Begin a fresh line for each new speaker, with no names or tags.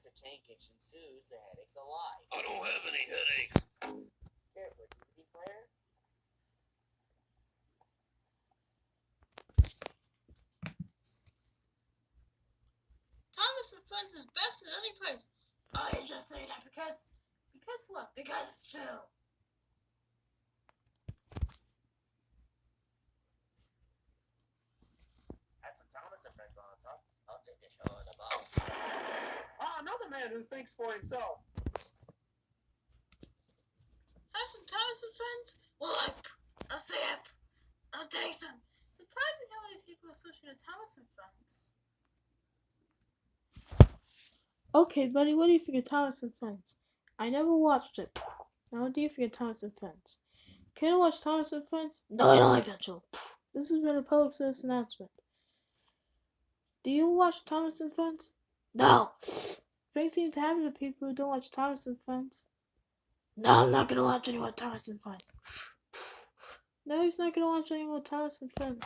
the tank and Shinsu's the headaches of life.
I don't have any headaches.
Here, for DVD player.
Thomas and Friends is best in any place. I ain't just saying that because what? Because it's true.
That's a Thomas and Friends on top. I'll take the show on the ball.
Another man who thinks for himself.
Have some Thomas and Friends? Well, I'll say it. I'll take some. Surprising how many people associate Thomas and Friends. Okay, buddy, what do you think of Thomas and Friends? I never watched it. Now, what do you think of Thomas and Friends? Can I watch Thomas and Friends? No, I don't like that show. This has been a public service announcement. Do you watch Thomas and Friends? No. Things seem to happen to people who don't watch Thomas and Friends. No, I'm not gonna watch any more Thomas and Friends. No, he's not gonna watch any more Thomas and Friends.